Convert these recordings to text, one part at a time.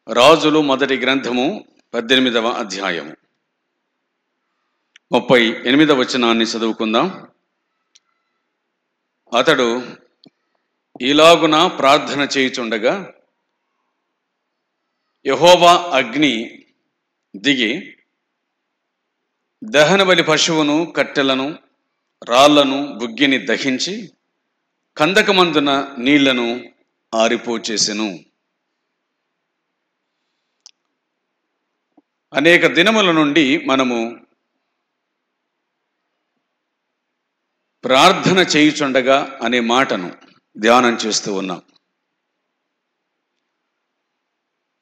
రాజులు మొదటి గ్రంథము 18వ అధ్యాయము 38వ వచనాన్ని చదువుకుందాం. అతడు ఇలాగున ప్రార్థన చేయుచుండగా యెహోవా అగ్ని దిగి దహనబలి పశువును, కట్టెలను, రాళ్లను, బుగ్గిని దహించి కందకమందున నీళ్లను ఆరిపోచేసెను. అనేక దినముల నుండి మనము ప్రార్థన చేయుచుండగా అనే మాటను ధ్యానం చేస్తూ ఉన్నాం.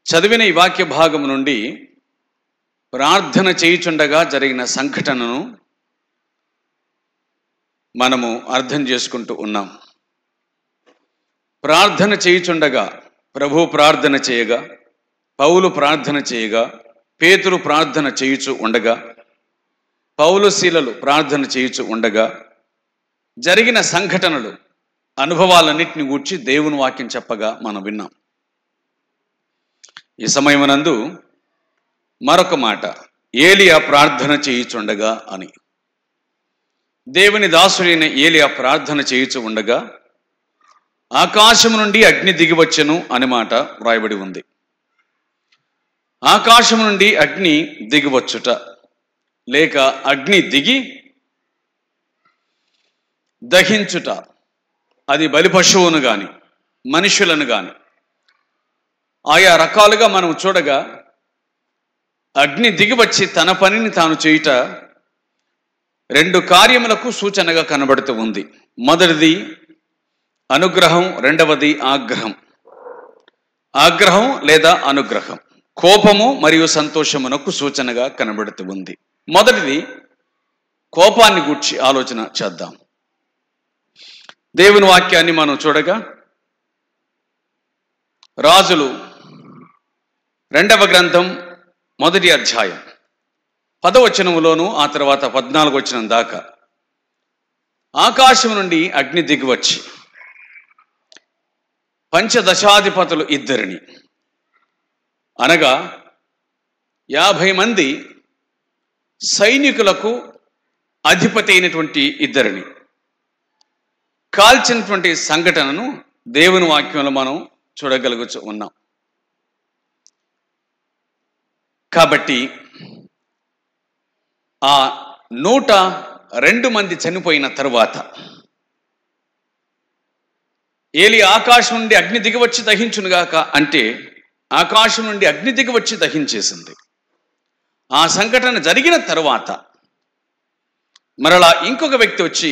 చదివిన ఈ వాక్య భాగం నుండి ప్రార్థన చేయుచుండగా జరిగిన సంఘటనను మనము అర్థం చేసుకుంటూ ఉన్నాం. ప్రార్థన చేయుచుండగా ప్రభు ప్రార్థన చేయగా, పౌలు ప్రార్థన చేయగా, పేతురు ప్రార్థన చేయుచు ఉండగా, పౌలు శీలలు ప్రార్థన చేయుచు ఉండగా జరిగిన సంఘటనలు, అనుభవాలన్నింటిని గూర్చి దేవుని వాక్యం చెప్పగా మనం విన్నాం. ఈ సమయమునందు మరొక మాట, ఏలియా ప్రార్థన చేయుచుండగా అని. దేవుని దాసుడైన ఏలియా ప్రార్థన చేయుచు ఉండగా ఆకాశము నుండి అగ్ని దిగివచ్చెను అని మాట వ్రాయబడి ఉంది. ఆకాశం నుండి అగ్ని దిగివచ్చుట లేక అగ్ని దిగి దహించుట, అది బలి పశువును గాని మనుషులను గాని ఆయా రకాలుగా మనం చూడగా అగ్ని దిగివచ్చి తన పనిని తాను చేయుట రెండు కార్యములకు సూచనగా కనబడుతూ ఉంది. మొదటిది అనుగ్రహం, రెండవది ఆగ్రహం. ఆగ్రహం లేదా అనుగ్రహం కోపము మరియు సంతోషమునకు సూచనగా కనబడుతూ ఉంది. మొదటిది కోపాన్ని గూర్చి ఆలోచన చేద్దాం. దేవుని వాక్యాన్ని మనం చూడగా రాజులు 2వ గ్రంథం 1వ అధ్యాయం 10వ వచనములోను ఆ తర్వాత 14వ వచనం దాకా ఆకాశం నుండి అగ్ని దిగివచ్చి పంచదశాధిపతులు ఇద్దరిని, అనగా 50 మంది సైనికులకు అధిపతి అయినటువంటి ఇద్దరిని కాల్చినటువంటి సంఘటనను దేవుని వాక్యంలో మనం చూడగలుగుతూ ఉన్నాం. కాబట్టి ఆ 102 మంది చనిపోయిన తరువాత ఏలి ఆకాశం నుండి అగ్ని దిగివచ్చి దహించునుగాక అంటే ఆకాశం నుండి అగ్ని దిగివచ్చి దహించేసింది. ఆ సంఘటన జరిగిన తరువాత మరలా ఇంకొక వ్యక్తి వచ్చి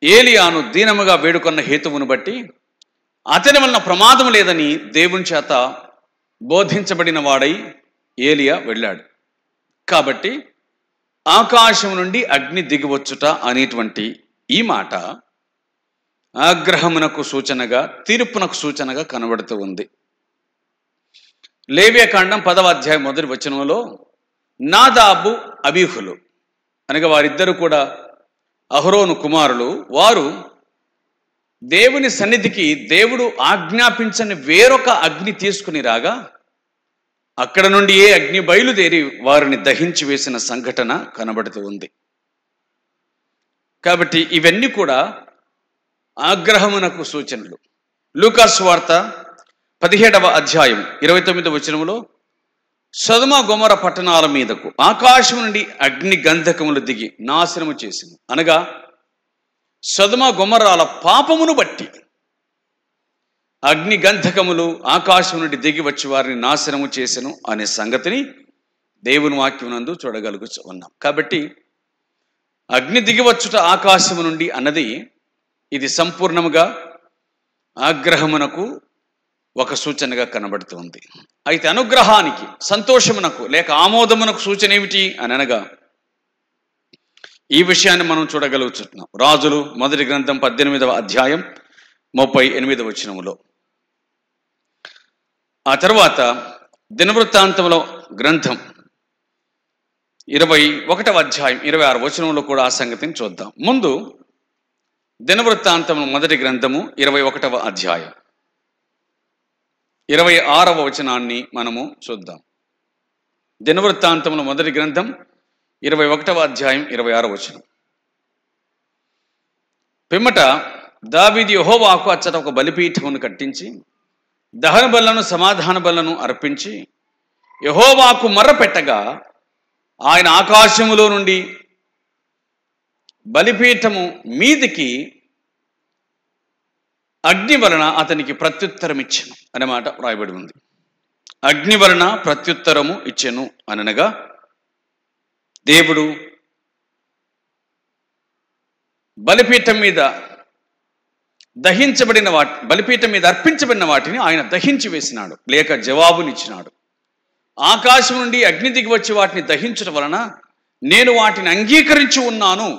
ఏలియాను దీనముగా వేడుకొన్న హేతువును బట్టి అతని వలన ప్రమాదం లేదని దేవుని చేత బోధించబడిన వాడై ఏలియా వెళ్ళాడు. కాబట్టి ఆకాశం నుండి అగ్ని దిగివచ్చుట అనేటువంటి ఈ మాట ఆగ్రహమునకు సూచనగా, తీర్పునకు సూచనగా కనబడుతూ ఉంది. లేవియాకాండం 10వ అధ్యాయం 1వ వచనంలో నాదాబు, అబీహులు అనగా వారిద్దరూ కూడా అహరోను కుమారులు. వారు దేవుని సన్నిధికి దేవుడు ఆజ్ఞాపించని వేరొక అగ్ని తీసుకుని రాగా అక్కడ నుండి ఏ అగ్ని బయలుదేరి వారిని దహించి వేసిన సంఘటన కనబడుతూ ఉంది. కాబట్టి ఇవన్నీ కూడా ఆగ్రహమునకు సూచనలు. లూకా సువార్త 17వ అధ్యాయం 29వ వచనములో సొదొమ గొమొర పట్టణాల మీదకు ఆకాశం నుండి అగ్ని గంధకములు దిగి నాశనము చేసింది, అనగా సొదొమ గొమొరాల పాపమును బట్టి అగ్ని గంధకములు ఆకాశం నుండి దిగి వచ్చి వారిని నాశనము చేసెను అనే సంగతిని దేవుని వాక్యమునందు చూడగలుగుతూ ఉన్నాం. కాబట్టి అగ్ని దిగివచ్చుట ఆకాశము నుండి అన్నది ఇది సంపూర్ణముగా ఆగ్రహమునకు ఒక సూచనగా కనబడుతుంది. అయితే అనుగ్రహానికి, సంతోషమునకు లేక ఆమోదమునకు సూచన ఏమిటి అని అనగా ఈ విషయాన్ని మనం చూడగలుగుతున్నాం. రాజులు మొదటి గ్రంథం 18వ అధ్యాయం 38వ వచనములో. ఆ తర్వాత దినవృత్తాంతముల గ్రంథం 21వ అధ్యాయం 26వ వచనంలో కూడా ఆ సంగతిని చూద్దాం. ముందు దినవృత్తాంతము మొదటి గ్రంథము 21వ అధ్యాయం 26వ వచనాన్ని మనము చూద్దాం. దినవృత్తాంతముల మొదటి గ్రంథం 21వ అధ్యాయం 26వ వచనం. పిమ్మట దావీదు యెహోవాకు అచ్చట ఒక బలిపీఠమును కట్టించి దహన బలులను సమాధాన బలులను అర్పించి యెహోవాకు మొర్రపెట్టగా ఆయన ఆకాశములో నుండి బలిపీఠము మీదికి అగ్ని వలన అతనికి ప్రత్యుత్తరం ఇచ్చెను అనే మాట వ్రాయబడి ఉంది. అగ్ని వలన ప్రత్యుత్తరము ఇచ్చెను అనగా దేవుడు బలిపీఠం మీద బలిపీఠం మీద అర్పించబడిన వాటిని ఆయన దహించి వేసినాడు, లేక జవాబునిచ్చినాడు. ఆకాశం నుండి అగ్ని దిగి వచ్చి వాటిని దహించడం వలన నేను వాటిని అంగీకరించి ఉన్నాను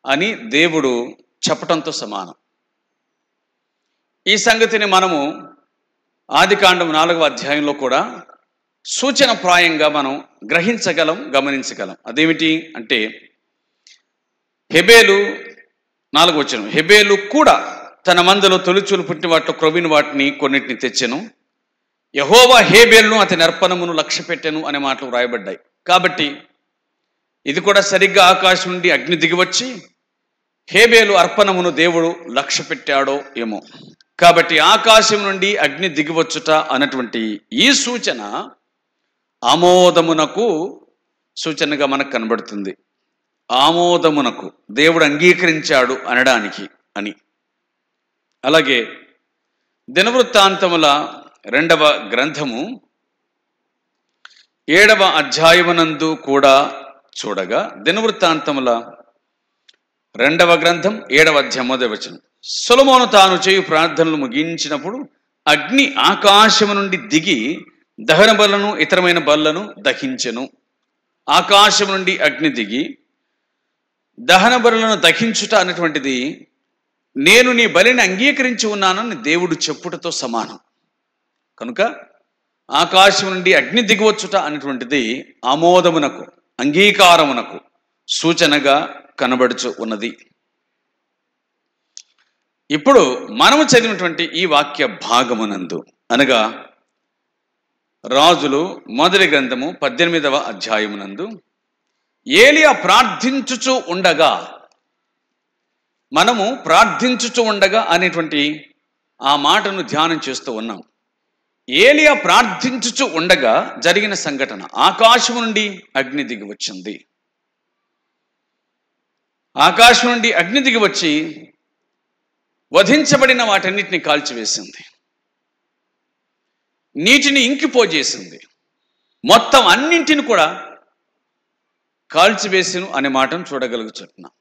అని దేవుడు చెప్పటంతో సమానం. ఈ సంగతిని మనము ఆదికాండం 4వ అధ్యాయంలో కూడా సూచన ప్రాయంగా మనం గ్రహించగలం, గమనించగలం. అదేమిటి అంటే హెబేలు 4వ వచనం, హెబేలు కూడా తన మందలో తొలిచూలు పుట్టిన వాటిలో క్రొవ్విన వాటిని కొన్నిటిని తెచ్చెను, యెహోవా హేబేలును అతని అర్పణమును లక్ష్యపెట్టెను అనే మాటలు వ్రాయబడ్డాయి. కాబట్టి ఇది కూడా సరిగ్గా ఆకాశం నుండి అగ్ని దిగివచ్చి హేబేలు అర్పణమును దేవుడు లక్ష్యపెట్టాడో ఏమో. కాబట్టి ఆకాశం నుండి అగ్ని దిగివచ్చుట అన్నటువంటి ఈ సూచన ఆమోదమునకు సూచనగా మనకు కనబడుతుంది. ఆమోదమునకు దేవుడు అంగీకరించాడు అనడానికి అని. అలాగే దినవృత్తాంతముల 2వ గ్రంథము 7వ అధ్యాయమునందు కూడా చూడగా దినవృత్తాంతముల 2వ గ్రంథం 7వ అధ్యాయం 1వ వచనం, సొలొమోను తాను చేయు ప్రార్థనలు ముగించినప్పుడు అగ్ని ఆకాశము నుండి దిగి దహన బలులను ఇతరమైన బలులను దహించెను. ఆకాశం నుండి అగ్ని దిగి దహన బలులను దహించుట అనేటువంటిది నేను నీ బలిని అంగీకరించి ఉన్నానని దేవుడు చెప్పుటతో సమానం. కనుక ఆకాశం నుండి అగ్ని దిగివచ్చుట అనేటువంటిది ఆమోదమునకు, అంగీకారమునకు సూచనగా కనబడుచు ఉన్నది. ఇప్పుడు మనము చదివినటువంటి ఈ వాక్య భాగమునందు అనగా రాజులు మొదటి గ్రంథము 18వ అధ్యాయమునందు ఏలియా ప్రార్థించుచు ఉండగా, మనము ప్రార్థించుచు ఉండగా అనేటువంటి ఆ మాటను ధ్యానం చేస్తూ ఉన్నాం. ఏలియా ప్రార్థించుచు ఉండగా జరిగిన సంఘటన, ఆకాశం నుండి అగ్ని దిగి వచ్చింది. ఆకాశం నుండి అగ్ని దిగి వచ్చి వధించబడిన వాటన్నిటిని కాల్చివేసింది, నీటిని ఇంకిపోజేసింది, మొత్తం అన్నింటిని కూడా కాల్చివేసిను అనే మాటను చూడగలుగుతున్నాం.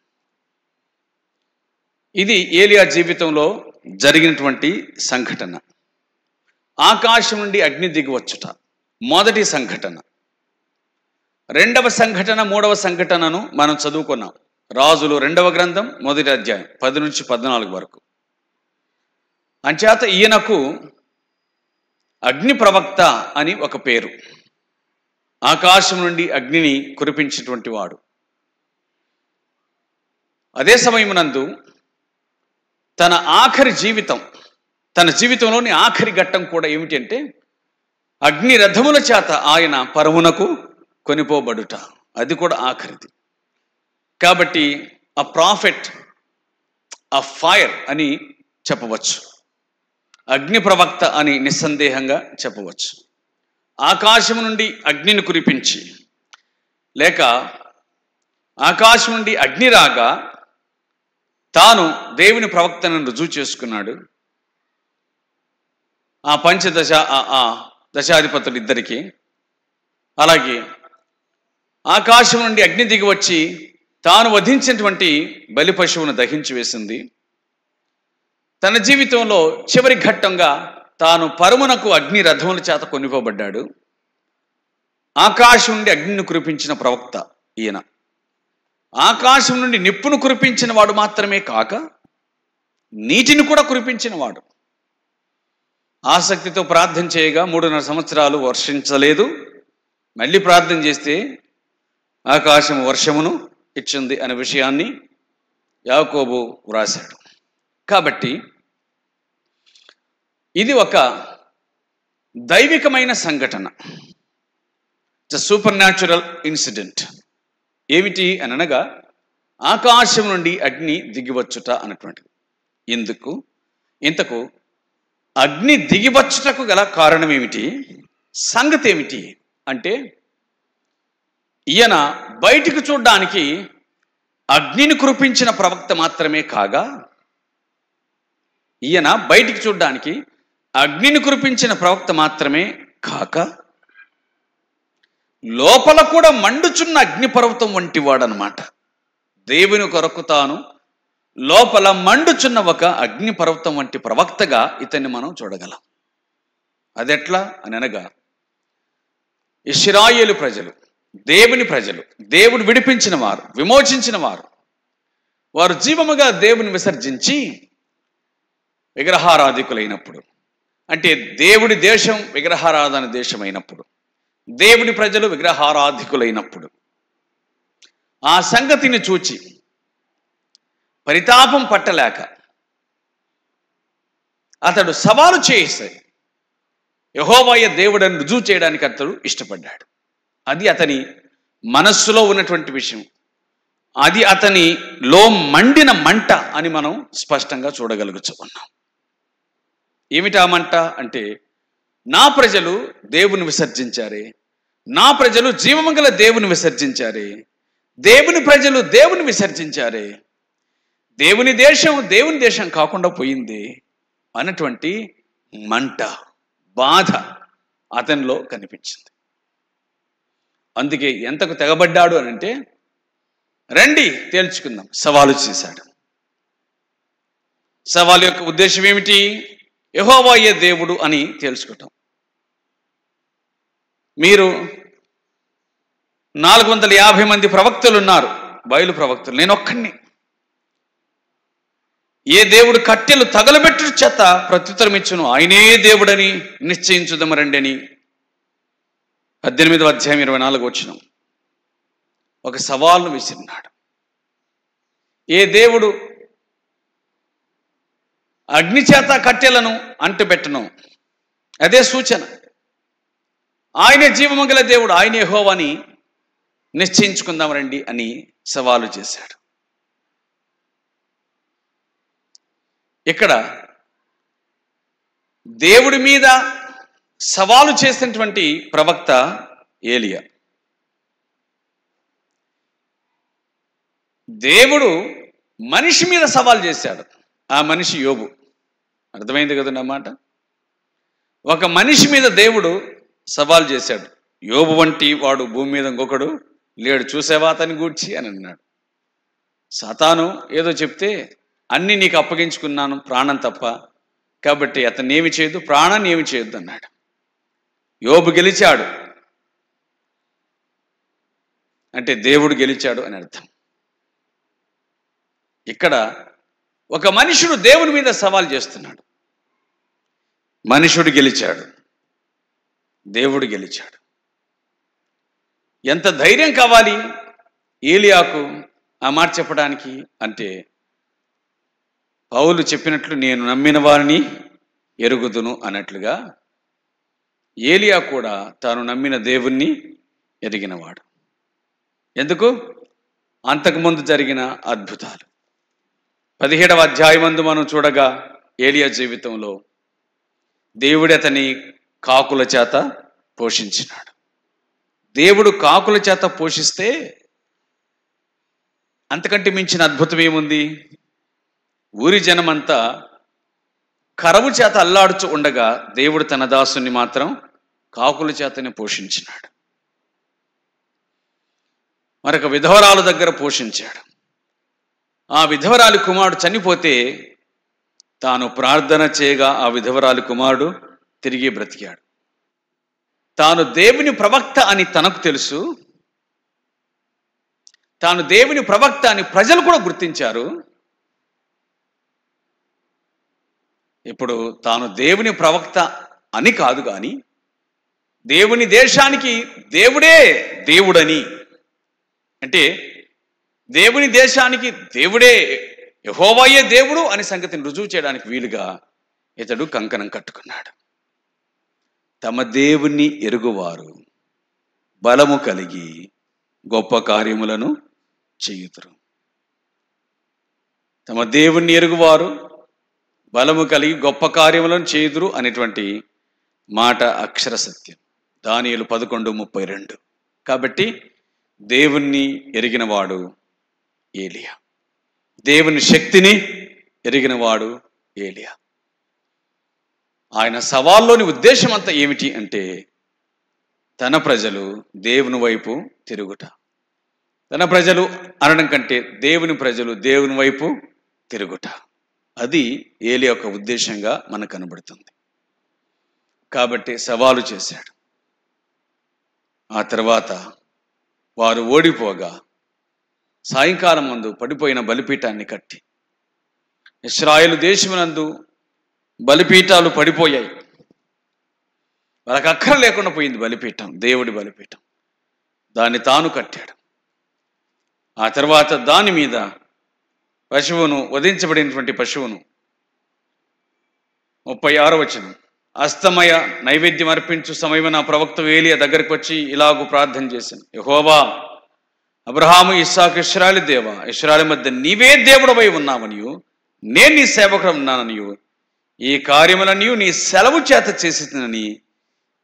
ఇది ఏలియా జీవితంలో జరిగినటువంటి సంఘటన. ఆకాశం నుండి అగ్ని దిగివచ్చుట మొదటి సంఘటన. 2వ సంఘటన, 3వ సంఘటనను మనం చదువుకున్నాం. రాజులు 2వ గ్రంథం 1వ అధ్యాయం 10 నుంచి 14 వరకు. అంచేత ఈయనకు అగ్ని ప్రవక్త అని ఒక పేరు. ఆకాశం నుండి అగ్నిని కురిపించినటువంటి వాడు. అదే సమయమునందు తన ఆఖరి జీవితం, తన జీవితంలోని ఆఖరి ఘట్టం కూడా ఏమిటి అంటే అగ్ని రథముల చేత ఆయన పరమునకు కొనిపోబడుట. అది కూడా ఆఖరిది. కాబట్టి ఆ ప్రాఫెట్ ఆఫ్ ఫైర్ అని చెప్పవచ్చు, అగ్ని ప్రవక్త అని నిస్సందేహంగా చెప్పవచ్చు. ఆకాశం నుండి అగ్నిని కురిపించి, లేక ఆకాశం నుండి అగ్ని రాగా తాను దేవుని ప్రవక్తను రుజువు చేసుకున్నాడు. ఆ దశాధిపతులు ఇద్దరికి. అలాగే ఆకాశం నుండి అగ్ని దిగి వచ్చి తాను వధించినటువంటి బలి పశువును దహించి వేసింది. తన జీవితంలో చివరి ఘట్టంగా తాను పరమునకు అగ్ని రథముల చేత కొనిపోబడ్డాడు. ఆకాశం నుండి అగ్నిని కురిపించిన ప్రవక్త ఈయన. ఆకాశం నుండి నిప్పును కురిపించిన వాడు మాత్రమే కాక నీటిని కూడా కురిపించిన వాడు. ఆసక్తితో ప్రార్థన చేయగా 3.5 సంవత్సరాలు వర్షించలేదు. మళ్ళీ ప్రార్థన చేస్తే ఆకాశం వర్షమును ఇచ్చింది అనే విషయాన్ని యాకోబు వ్రాశాడు. కాబట్టి ఇది ఒక దైవికమైన సంఘటన, సూపర్ న్యాచురల్ ఇన్సిడెంట్. ఏమిటి అని అనగా ఆకాశం నుండి అగ్ని దిగివచ్చుట అన్నటువంటిది. ఇంతకు అగ్ని దిగివచ్చుటకు గల కారణం ఏమిటి, సంగతి ఏమిటి అంటే, ఈయన బయటికి చూడడానికి అగ్నిని కురిపించిన ప్రవక్త మాత్రమే కాగా, ఈయన బయటికి చూడడానికి అగ్నిని కురిపించిన ప్రవక్త మాత్రమే కాక లోపల కూడా మండుచున్న అగ్నిపర్వతం వంటి వాడనమాట. దేవుని కొరకు తాను లోపల మండుచున్న ఒక అగ్నిపర్వతం వంటి ప్రవక్తగా ఇతన్ని మనం చూడగలం. అదెట్లా అని అనగా, ఇశ్రాయేలు ప్రజలు, దేవుని ప్రజలు, దేవుడు విడిపించిన వారు, విమోచించిన వారు, వారు జీవముగా దేవుని విసర్జించి విగ్రహారాధికులైనప్పుడు, అంటే దేవుడి దేశం విగ్రహారాధన దేశమైనప్పుడు, దేవుని ప్రజలు విగ్రహారాధికులైనప్పుడు, ఆ సంగతిని చూచి పరితాపం పట్టలేక అతడు సవాలు చేసి యెహోవాయే దేవుడని రుజువు చేయడానికి అతడు ఇష్టపడ్డాడు. అది అతని మనస్సులో ఉన్నటువంటి విషయం. అది అతనిలో మండిన మంట అని మనం స్పష్టంగా చూడగలుగుతున్నాం. ఏమిటా మంట అంటే, నా ప్రజలు దేవుని విసర్జించారే, నా ప్రజలు జీవమంగళ దేవుని విసర్జించారే, దేవుని ప్రజలు దేవుని విసర్జించారే, దేవుని దేశం కాకుండా పోయింది అన్నటువంటి మంట, బాధ అతనిలో కనిపించింది. అందుకే ఎంతకు తెగబడ్డాడు అని అంటే, రండి తేల్చుకుందాం, సవాలు చేశాడు. సవాలు యొక్క ఉద్దేశం ఏమిటి, యెహోవాయే దేవుడు అని తెలుసుకోవటం. మీరు 450 మంది ప్రవక్తలు ఉన్నారు, బయలు ప్రవక్తలు, నేను ఒక్కడిని. ఏ దేవుడు కట్టెలు తగలబెట్టు చేత ప్రత్యుత్తరం ఇచ్చును, ఆయనే దేవుడని నిశ్చయించుదము రండి అని 18వ అధ్యాయం 24 వచనం ఒక సవాల్ను విసిరినాడు. ఏ దేవుడు అగ్ని చేత కట్టెలను అంటుపెట్టను, అదే సూచన. ఆయనే జీవమంగళ దేవుడు, ఆయనే యెహోవా అని నిశ్చయించుకుందాం రండి అని సవాలు చేశాడు. ఇక్కడ దేవుడి మీద సవాలు చేసినటువంటి ప్రవక్త ఏలియా. దేవుడు మనిషి మీద సవాల్ చేశాడు, ఆ మనిషి యోబు. అర్థమైంది కదండి అన్నమాట. ఒక మనిషి మీద దేవుడు సవాల్ చేశాడు. యోబు వంటి వాడు భూమి మీద ఇంకొకడు లేడు, చూసావా అతని గూర్చి అని అన్నాడు. సాతాను ఏదో చెప్తే అన్నీ నీకు అప్పగించుకున్నాను, ప్రాణం తప్ప, కాబట్టి అతన్ని ఏమి చేయొద్దు, ప్రాణాన్ని ఏమి చేయొద్దు అన్నాడు. యోబు గెలిచాడు అంటే దేవుడు గెలిచాడు అని అర్థం. ఇక్కడ ఒక మనుషుడు దేవుని మీద సవాల్ చేస్తున్నాడు, మనుషుడు గెలిచాడు, దేవుడు గెలిచాడు. ఎంత ధైర్యం కావాలి ఏలియాకు ఆ మాట చెప్పడానికి అంటే, పౌలు చెప్పినట్లు నేను నమ్మిన వారిని ఎరుగుదును అన్నట్లుగా ఏలియా కూడా తాను నమ్మిన దేవుణ్ణి ఎరిగినవాడు. ఎందుకు? అంతకుముందు జరిగిన అద్భుతాలు. 17వ అధ్యాయమందు మనం చూడగా ఏలియా జీవితంలో దేవుడు అతని కాకుల చేత పోషించినాడు. దేవుడు కాకుల చేత పోషిస్తే అంతకంటే మించిన అద్భుతం ఏముంది? ఊరి జనమంతా కరవు చేత అల్లాడుచు ఉండగా దేవుడు తన దాసుని మాత్రం కాకుల చేతనే పోషించినాడు. మరొక విధవరాలు దగ్గర పోషించాడు. ఆ విధవరాలి కుమారుడు చనిపోతే తాను ప్రార్థన చేయగా ఆ విధవరాలి కుమారుడు తిరిగి బ్రతికాడు. తాను దేవుని ప్రవక్త అని తనకు తెలుసు, తాను దేవుని ప్రవక్త అని ప్రజలు కూడా గుర్తించారు. ఇప్పుడు తాను దేవుని ప్రవక్త అని కాదు కానీ దేవుని దేశానికి దేవుడే దేవుడని, అంటే దేవుని దేశానికి దేవుడే యెహోవాయే దేవుడు అని సంగతిని రుజువు చేయడానికి వీలుగా ఇతడు కంకణం కట్టుకున్నాడు. తమ దేవుని ఎరుగువారు బలము కలిగి గొప్ప కార్యములను చేయుదురు. తమ దేవుణ్ణి ఎరుగువారు బలము కలిగి గొప్ప కార్యములను చేయుదురు అనేటువంటి మాట అక్షర సత్యం. దానియేలు 11:32. కాబట్టి దేవుణ్ణి ఎరిగినవాడు ఏలియా, దేవుని శక్తిని ఎరిగినవాడు ఏలియా. ఆయన సవాల్లోని ఉద్దేశం అంతా ఏమిటి అంటే తన ప్రజలు దేవుని వైపు తిరుగుట. తన ప్రజలు అనడం కంటే దేవుని ప్రజలు దేవుని వైపు తిరుగుట, అది ఏలియా యొక్క ఉద్దేశంగా మనకు కనబడుతుంది. కాబట్టి సవాలు చేశాడు. ఆ తర్వాత వారు ఓడిపోగా సాయంకాలం ముందు పడిపోయిన బలిపీఠాన్ని కట్టి, ఇశ్రాయేలు దేశమునందు బలిపీఠాలు పడిపోయాయి. వాళ్ళకి అక్కర లేకుండా పోయింది బలిపీఠం, దేవుడి బలిపీఠం. దాన్ని తాను కట్టాడు. ఆ తర్వాత దాని మీద పశువును, వధించబడినటువంటి పశువును, 36వ వచనం, అస్తమయ నైవేద్యం అర్పించు సమయమున ప్రవక్త ఏలియా దగ్గరికి వచ్చి ఇలాగూ ప్రార్థన చేశాను. యెహోవా, అబ్రహాము, ఇస్సాకు, ఇశ్రాయేలు దేవా, ఇశ్రాయేలు మధ్య నీవే దేవుడవై ఉన్నావనియు నేను నీ సేవకుడు ఉన్నాననియు ఈ కార్యములన్నీ నీ సెలవు చేత చేసినని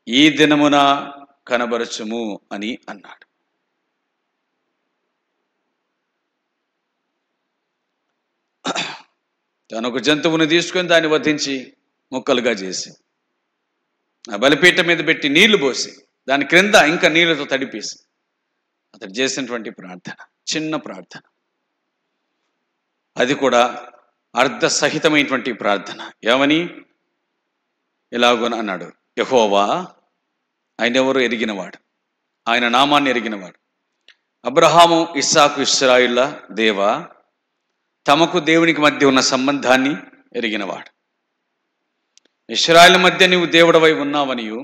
ఈ దినమున కనబరచుము అని అన్నాడు. తను ఒక జంతువుని తీసుకొని దాన్ని వధించి ముక్కలుగా చేసి ఆ బలిపీఠం మీద పెట్టి నీళ్లు పోసి దాని క్రింద ఇంకా నీళ్లతో తడిపేసి అతడు చేసినటువంటి ప్రార్థన, చిన్న ప్రార్థన, అది కూడా అర్థసహితమైనటువంటి ప్రార్థన. ఏమని? ఇలాగోని అన్నాడు, యెహోవా, ఆయన ఎవరు ఎరిగినవాడు, ఆయన నామాన్ని ఎరిగినవాడు, అబ్రహాము, ఇస్సాకు, ఇశ్రాయేలుల దేవా, తమకు దేవునికి మధ్య ఉన్న సంబంధాన్ని ఎరిగినవాడు, ఇశ్రాయేలు మధ్య నీవు దేవుడవై ఉన్నావనియు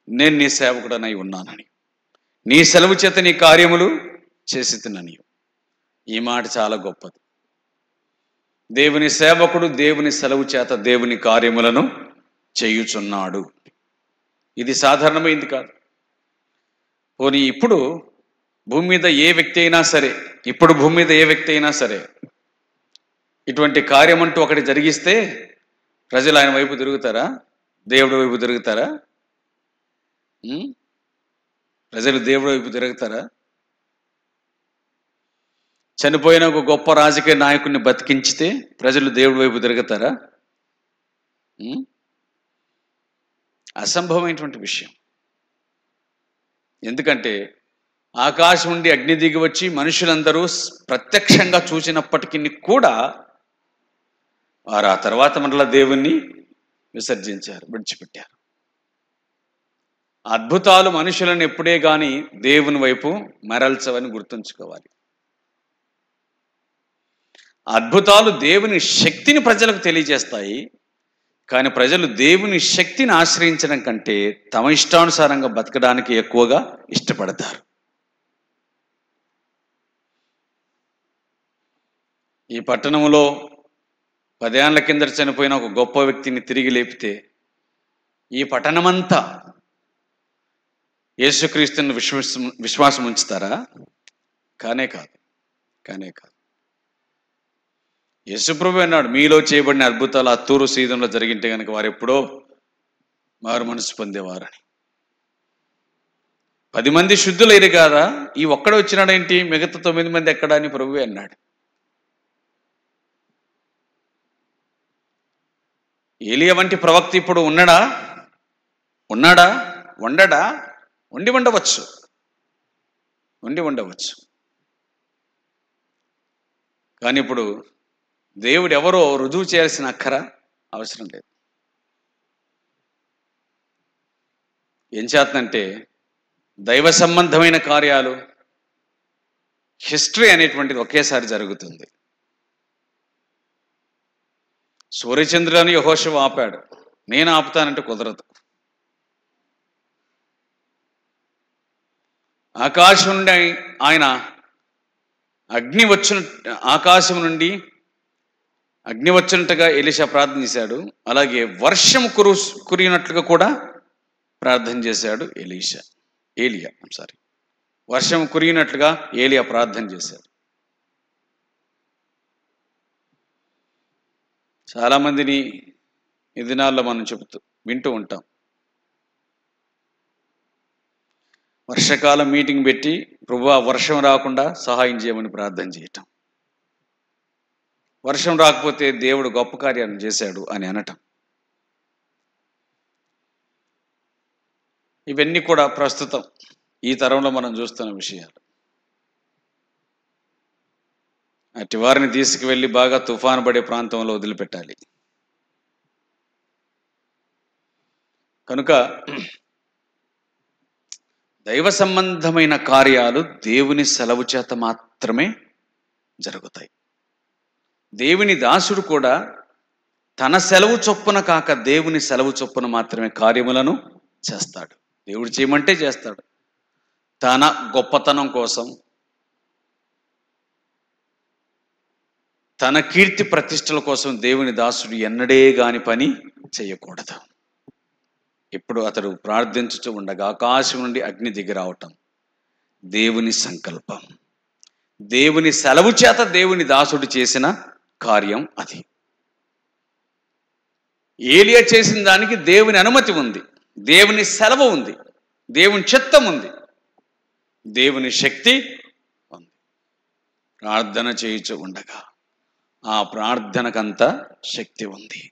నేను నీ సేవకుడనై ఉన్నానని నీ సెలవు చేత నీ కార్యములు చేసిననియు. ఈ మాట చాలా గొప్పది. దేవుని సేవకుడు దేవుని సెలవు చేత దేవుని కార్యములను చేయుచున్నాడు. ఇది సాధారణమైంది కాదు. పోనీ ఇప్పుడు భూమి మీద ఏ వ్యక్తి అయినా సరే ఇటువంటి కార్యం అంటూ ఒకటి జరిగిస్తే ప్రజలు ఆయన వైపు తిరుగుతారా? దేవుడి వైపు తిరుగుతారా? ప్రజలు దేవుడి వైపు తిరుగుతారా? చనిపోయిన ఒక గొప్ప రాజకీయ నాయకుడిని బతికించితే ప్రజలు దేవుడి వైపు తిరుగుతారా? అసంభవమైనటువంటి విషయం. ఎందుకంటే ఆకాశం నుండి అగ్ని దిగి వచ్చి మనుషులందరూ ప్రత్యక్షంగా చూసినప్పటికీ కూడా వారు ఆ తర్వాత మరలా దేవుణ్ణి విసర్జించారు, విడిచిపెట్టారు. అద్భుతాలు మనుషులను ఎప్పుడే కానీ దేవుని వైపు మరల్చవని గుర్తుంచుకోవాలి. అద్భుతాలు దేవుని శక్తిని ప్రజలకు తెలియజేస్తాయి. కానీ ప్రజలు దేవుని శక్తిని ఆశ్రయించడం కంటే తమ ఇష్టానుసారంగా బతకడానికి ఎక్కువగా ఇష్టపడతారు. ఈ పట్టణంలో 10 ఏళ్ల కిందట చనిపోయిన ఒక గొప్ప వ్యక్తిని తిరిగి లేపితే ఈ పట్టణమంతా యేసుక్రీస్తుని విశ్వాసం ఉంచుతారా? కానే కాదు. యేసుప్రభు అన్నాడు, మీలో చేయబడిన అద్భుతాలు ఆ తూరు సీదంలో జరిగింటే కనుక వారు ఎప్పుడో మారు మనసు పొందేవారని. 10 మంది శుద్ధులైరు కాదా, ఈ ఒక్కడే వచ్చినాడేంటి, మిగతా 9 మంది ఎక్కడా అని ప్రభువే అన్నాడు. ఏలియా వంటి ప్రవక్త ఇప్పుడు ఉండడా? ఉండి ఉండవచ్చు. కానీ ఇప్పుడు దేవుడు ఎవరో రుజువు చేయాల్సిన అక్కర అవసరం లేదు. ఏం చేతనంటే దైవ సంబంధమైన కార్యాలు, హిస్టరీ అనేటువంటిది ఒకేసారి జరుగుతుంది. సూర్యచంద్రులను యెహోషువ ఆపాడు, నేను ఆపుతానంటే కుదరదు. ఆకాశం నుండి ఆయన ఆకాశం నుండి అగ్ని వచ్చినట్టుగా ఎలీషా ప్రార్థన చేశాడు. అలాగే వర్షం కురిగినట్లుగా కూడా ప్రార్థన చేశాడు ఏలియా. వర్షం కురిగినట్లుగా ఏలియా ప్రార్థన చేశాడు. చాలామందిని ఈ దినాల్లో మనం వింటూ ఉంటాం. వర్షాకాలం మీటింగ్ పెట్టి ప్రభువా వర్షం రాకుండా సహాయం చేయమని ప్రార్థన చేయటం, వర్షం రాకపోతే దేవుడు గొప్ప కార్యాలను చేశాడు అని అనటం, ఇవన్నీ కూడా ప్రస్తుతం ఈ తరంలో మనం చూస్తున్న విషయాలు. అటు వారిని తీసుకువెళ్ళి బాగా తుఫాను పడే ప్రాంతంలో వదిలిపెట్టాలి. కనుక దైవ సంబంధమైన కార్యాలు దేవుని సెలవు చేత మాత్రమే జరుగుతాయి. దేవుని దాసుడు కూడా తన సెలవు చొప్పున కాక దేవుని సెలవు చొప్పున మాత్రమే కార్యములను చేస్తాడు. దేవుడు చేయమంటే చేస్తాడు. తన గొప్పతనం కోసం, తన కీర్తి ప్రతిష్టల కోసం దేవుని దాసుడు ఎన్నడే గాని పని చేయకూడదు. ఇప్పుడు అతడు ప్రార్థించుతూ ఉండగా ఆకాశం నుండి అగ్ని దిగి రావటం దేవుని సంకల్పం. దేవుని సెలవు చేత దేవుని దాసుడు చేసిన కార్యం అది. ఏలియా చేసిన దానికి దేవుని అనుమతి ఉంది, దేవుని సెలవు ఉంది, దేవుని చిత్తం ఉంది, దేవుని శక్తి ఉంది. ప్రార్థన చేయుచు ఉండగా ఆ ప్రార్థనకంత శక్తి ఉంది.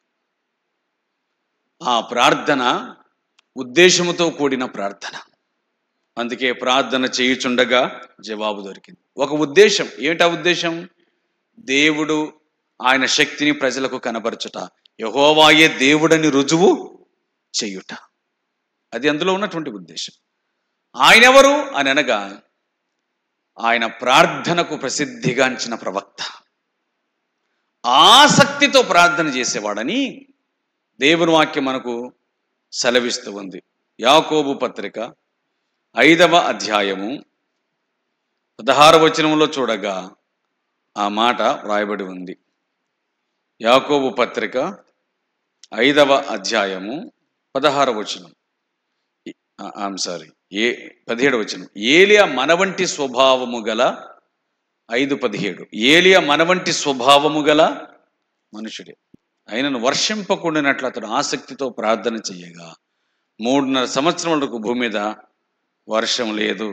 ఆ ప్రార్థన ఉద్దేశముతో కూడిన ప్రార్థన. అందుకే ప్రార్థన చేయుచుండగా జవాబు దొరికింది. ఒక ఉద్దేశం. ఏమిటా ఉద్దేశం? దేవుడు ఆయన శక్తిని ప్రజలకు కనబరచుట, యెహోవాయే దేవుడని రుజువు చేయుట, అది అందులో ఉన్నటువంటి ఉద్దేశం. ఆయన ఎవరు అని అనగా ఆయన ప్రార్థనకు ప్రసిద్ధిగాంచిన ప్రవక్త, ఆసక్తితో ప్రార్థన చేసేవాడని దేవుని వాక్యం మనకు సెలవిస్తూ ఉంది. యాకోబు పత్రిక 5వ అధ్యాయము 16వ వచనంలో చూడగా ఆ మాట వ్రాయబడి ఉంది. యాకోబు పత్రిక 5వ అధ్యాయము 16వ వచనం, 17వ వచనం. ఏలియా మనవంటి స్వభావము గల 5:17 ఏలియా మనవంటి స్వభావము గల మనుషుడే, ఆయనను వర్షింపకుండానట్లు అతడు ఆసక్తితో ప్రార్థన చేయగా 3.5 సంవత్సరం వరకు భూమి మీద వర్షం లేదు.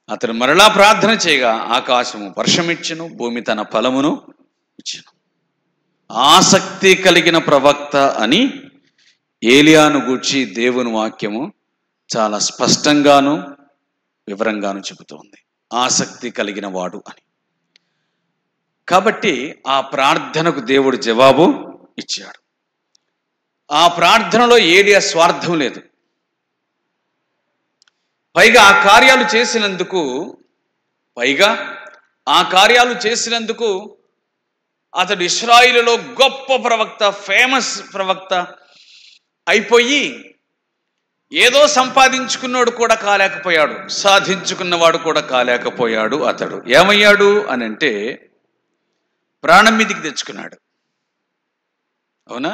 అతడు మరలా ప్రార్థన చేయగా ఆకాశము వర్షమిచ్చును, భూమి తన ఫలమును ఇచ్చును. ఆసక్తి కలిగిన ప్రవక్త అని ఏలియాను గూర్చి దేవుని వాక్యము చాలా స్పష్టంగాను వివరంగాను చెబుతోంది. ఆసక్తి కలిగిన వాడు అని. కాబట్టి ఆ ప్రార్థనకు దేవుడు జవాబు ఇచ్చాడు. ఆ ప్రార్థనలో ఏలియా స్వార్థం లేదు. పైగా ఆ కార్యాలు చేసినందుకు అతడు ఇశ్రాయేలులో గొప్ప ప్రవక్త, ఫేమస్ ప్రవక్త అయిపోయి ఏదో సంపాదించుకున్నాడు కూడా కాలేకపోయాడు, సాధించుకున్నవాడు కూడా కాలేకపోయాడు. అతడు ఏమయ్యాడు అని అంటే ప్రాణం మీదికి తెచ్చుకున్నాడు. అవునా?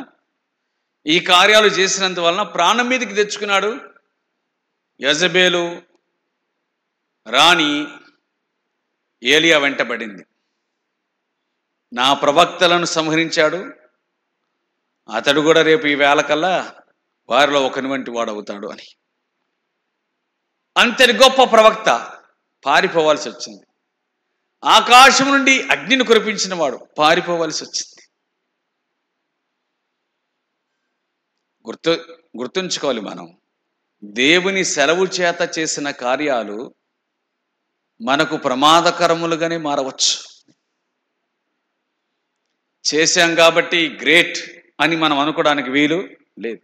ఈ కార్యాలు చేసినందువలన ప్రాణం మీదికి తెచ్చుకున్నాడు. యెజబేలు రాణి ఏలియా వెంటబడింది. నా ప్రవక్తలను సంహరించాడు, అతడు కూడా రేపు ఈ వేళకల్లా వారిలో ఒకని వంటి వాడు అవుతాడు అని. అంతటి గొప్ప ప్రవక్త పారిపోవాల్సి వచ్చింది. ఆకాశం నుండి అగ్నిని కురిపించిన వాడు పారిపోవాల్సి వచ్చింది. గుర్తుంచుకోవాలి మనం, దేవుని సెలవు చేత చేసిన కార్యాలు మనకు ప్రమాదకరములుగానే మారవచ్చు. చేశాం కాబట్టి గ్రేట్ అని మనం అనుకోవడానికి వీలు లేదు.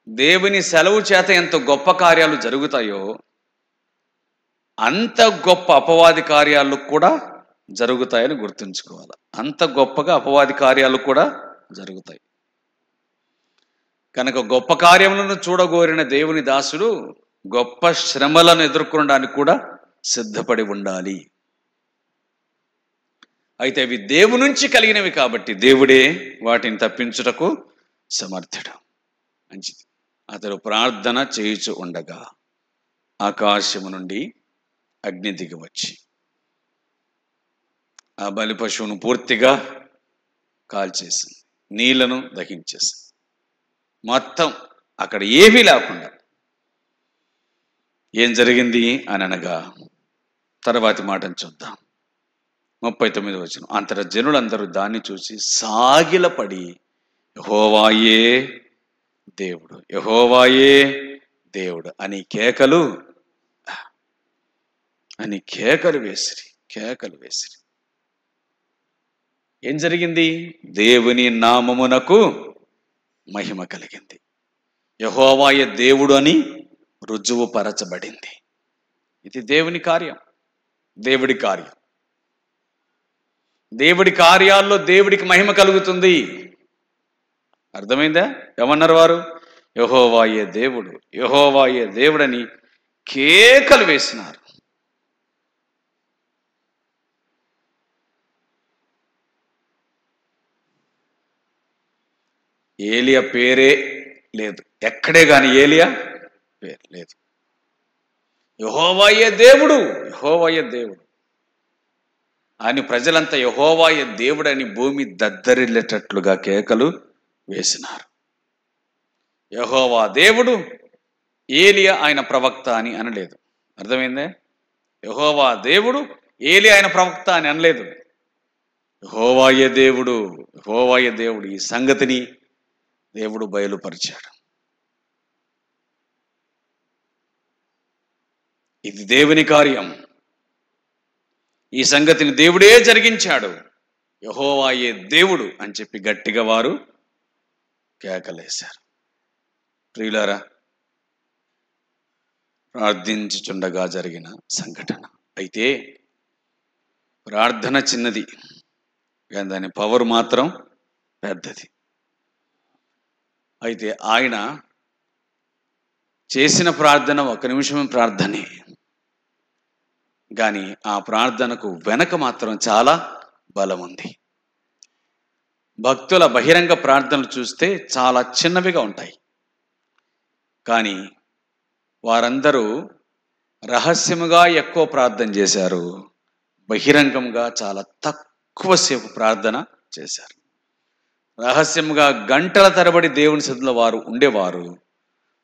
దేవుని సెలవు చేత ఎంత గొప్ప కార్యాలు జరుగుతాయో అంత గొప్ప అపవాది కార్యాలు కూడా జరుగుతాయని గుర్తుంచుకోవాలి. అంత గొప్పగా అపవాది కార్యాలు కూడా జరుగుతాయి. కనుక గొప్ప కార్యములను చూడగోరిన దేవుని దాసుడు గొప్ప శ్రమలను ఎదుర్కొనడానికి కూడా సిద్ధపడి ఉండాలి. అయితే అవి దేవుని నుంచి కలిగినవి కాబట్టి దేవుడే వాటిని తప్పించుటకు సమర్థుడు. మంచిది. అతడు ప్రార్థన చేయుచు ఉండగా ఆకాశము నుండి అగ్ని దిగి వచ్చి ఆ బలి పశువును పూర్తిగా కాల్చేసింది, నీళ్లను దహించేసింది. మొత్తం అక్కడ ఏమీ లేకుండా. ఏం జరిగింది అని అనగా తర్వాతి మాటను చూద్దాం. 39వ వచనం. అంతటా జనులందరూ దాన్ని చూసి సాగిలపడి యెహోవాయే దేవుడు, యెహోవాయే దేవుడు అని కేకలు వేసిరి. ఏం జరిగింది? దేవుని నామమునకు మహిమ కలిగింది. యెహోవాయే దేవుడు అని రుజువు పరచబడింది. ఇది దేవుని కార్యం, దేవుడి కార్యం. దేవుడి కార్యాల్లో దేవుడికి మహిమ కలుగుతుంది. అర్థమైందా? ఏమన్నారు వారు? యెహోవాయే దేవుడు, యెహోవాయే దేవుడని కేకలు వేసినారు. ఏలియా పేరే లేదు, ఎక్కడే కానీ ఏలియా పేరు లేదు. యెహోవాయే దేవుడు, యెహోవాయే దేవుడు అని ప్రజలంతా యెహోవాయే దేవుడని భూమి దద్దరిల్లేటట్లుగా కేకలు వేసినారు. యెహోవా దేవుడు, ఏలియా ఆయన ప్రవక్త అని అనలేదు. అర్థమైందే? యెహోవా దేవుడు, ఏలియా ఆయన ప్రవక్త అని అనలేదు. యెహోవాయే దేవుడు, యెహోవాయే దేవుడు. ఈ సంగతిని దేవుడు బయలుపరిచాడు. ఇది దేవుని కార్యం. ఈ సంగతిని దేవుడే జరిగించాడు. యెహోవాయే దేవుడు అని చెప్పి గట్టిగా వారు కేకలేశారు. ప్రియులారా, ప్రార్థించుచుండగా జరిగిన సంఘటన. అయితే ప్రార్థన చిన్నది కానీ దాని పవర్ మాత్రం పెద్దది. అయితే ఆయన చేసిన ప్రార్థన 1 నిమిషం ప్రార్థనే, కానీ ఆ ప్రార్థనకు వెనక మాత్రం చాలా బలం ఉంది. భక్తుల బహిరంగ ప్రార్థనలు చూస్తే చాలా చిన్నవిగా ఉంటాయి, కానీ వారందరూ రహస్యముగా ఎక్కువ ప్రార్థన చేశారు, బహిరంగంగా చాలా తక్కువసేపు ప్రార్థన చేశారు. రహస్యముగా గంటల తరబడి దేవుని సన్నిధిలో వారు ఉండేవారు.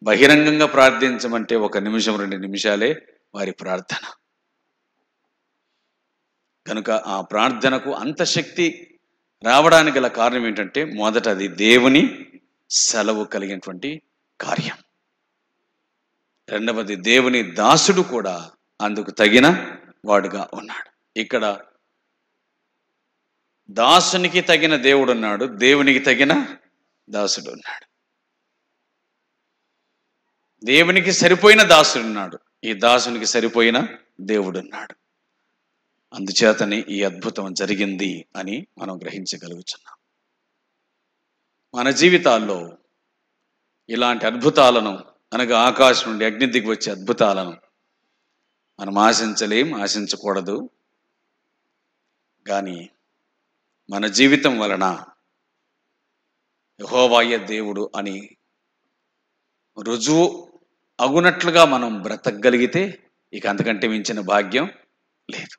బహిరంగంగా ప్రార్థించమంటే 1 నిమిషం 2 నిమిషాలే వారి ప్రార్థన. కనుక ఆ ప్రార్థనకు అంత శక్తి రావడానికి గల కారణం ఏంటంటే, మొదట అది దేవుని సెలవు కలిగినటువంటి కార్యం. రెండవది దేవుని దాసుడు కూడా అందుకు తగిన వాడుగా ఉన్నాడు. ఇక్కడ దాసునికి తగిన దేవుడు ఉన్నాడు, దేవునికి తగిన దాసుడు ఉన్నాడు. దేవునికి సరిపోయిన దాసుడు ఉన్నాడు, ఈ దాసునికి సరిపోయిన దేవుడు ఉన్నాడు. అందుచేతనే ఈ అద్భుతం జరిగింది అని మనం గ్రహించగలుగుతున్నాం. మన జీవితాల్లో ఇలాంటి అద్భుతాలను, అనగా ఆకాశం నుండి అగ్ని దిగి వచ్చే అద్భుతాలను మనం ఆశించకూడదు. కానీ మన జీవితం వలన యెహోవాయే దేవుడు అని రుజువు అగునట్లుగా మనం బ్రతకగలిగితే ఇక అంతకంటే మించిన భాగ్యం లేదు.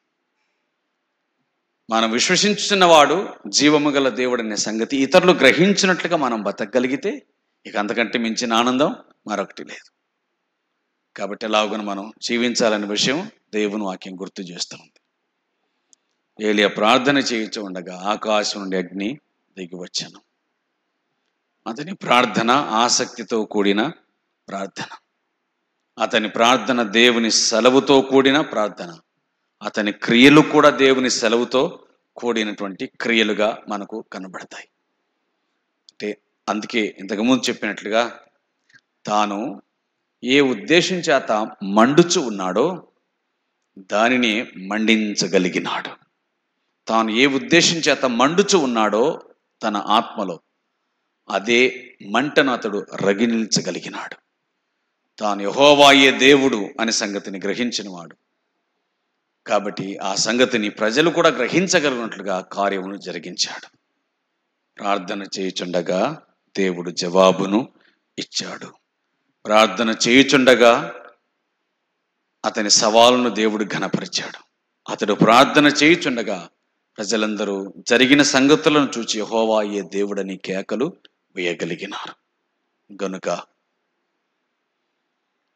మనం విశ్వసించుతున్నవాడు జీవము గల దేవుడు అనే సంగతి ఇతరులు గ్రహించినట్లుగా మనం బతకగలిగితే ఇక అంతకంటే మించిన ఆనందం మరొకటి లేదు. కాబట్టి ఎలాగున మనం జీవించాలనే విషయం దేవుని వాక్యం గుర్తు చేస్తూ ఉంది. ఏలియా ప్రార్థన చేయించు ఉండగా ఆకాశం నుండి అగ్ని దిగి వచ్చాను. అతని ప్రార్థన ఆసక్తితో కూడిన ప్రార్థన, అతని ప్రార్థన దేవుని సెలవుతో కూడిన ప్రార్థన, అతని క్రియలు కూడా దేవుని సెలవుతో కూడినటువంటి క్రియలుగా మనకు కనబడతాయి. అంటే అందుకే ఇంతకుముందు చెప్పినట్లుగా తాను ఏ ఉద్దేశం చేత మండుచు ఉన్నాడో దానిని మండించగలిగినాడు. తాను ఏ ఉద్దేశం చేత మండుచు ఉన్నాడో తన ఆత్మలో అదే మంటను అతడు రగిలించగలిగినాడు. తాను యెహోవాయే దేవుడు అనే సంగతిని గ్రహించినవాడు కాబట్టి ఆ సంగతిని ప్రజలు కూడా గ్రహించగలిగినట్లుగా కార్యమును జరిగించాడు. ప్రార్థన చేయుచుండగా దేవుడు జవాబును ఇచ్చాడు. ప్రార్థన చేయుచుండగా అతని సవాలును దేవుడు ఘనపరిచాడు. అతడు ప్రార్థన చేయుచుండగా ప్రజలందరూ జరిగిన సంగతులను చూచి యెహోవాయే దేవుడని కేకలు వేయగలిగినారు. గనుక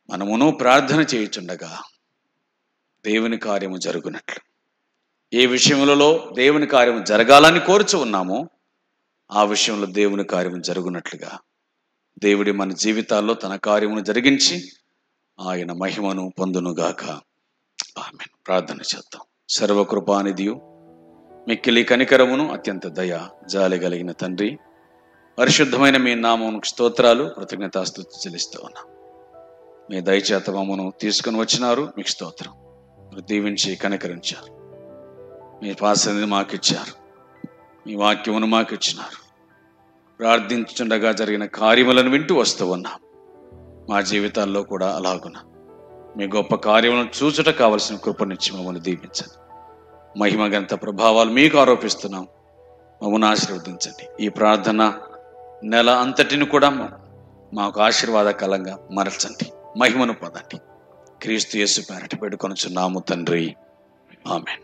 మనమును ప్రార్థన చేయుచుండగా దేవుని కార్యము జరుగునట్లు, ఏ విషయములలో దేవుని కార్యము జరగాలని కోరుచు ఉన్నామో ఆ విషయంలో దేవుని కార్యము జరుగునట్లుగా దేవుడి మన జీవితాల్లో తన కార్యమును జరిగించి ఆయన మహిమను పొందునుగాక. ఆమేన్. ప్రార్థన చేద్దాం. సర్వకృపానిధియు మిక్కిలి కనికరమును అత్యంత దయ జాలి కలిగిన తండ్రి, పరిశుద్ధమైన మీ నామమునకు స్తోత్రాలు, కృతజ్ఞతాస్తుతి చెల్లిస్తూ ఉన్నాం. మీ దయచేత మమ్మను తీసుకుని వచ్చినారు, మీకు స్తోత్రం. మీరు దీవించి కనికరించారు, మీ పాసని మాకు ఇచ్చారు, మీ వాక్యమును మాకు ఇచ్చినారు. ప్రార్థించుండగా జరిగిన కార్యములను వింటూ వస్తూ ఉన్నాం. మా జీవితాల్లో కూడా అలాగున మీ గొప్ప కార్యములను చూచుట కావలసిన కృపనిచ్చి మమ్మల్ని దీవించండి. మహిమ గంత ప్రభావాలు మీకు ఆరోపిస్తున్నాం, మమ్మల్ని ఆశీర్వదించండి. ఈ ప్రార్థన నెల అంతటిని కూడా మాకు ఆశీర్వాదకరంగా మరల్చండి, మహిమను పొందండి. క్రీస్తు యేసు పేరట పెట్టుకొనుచున్నాము తండ్రి. ఆమేన్.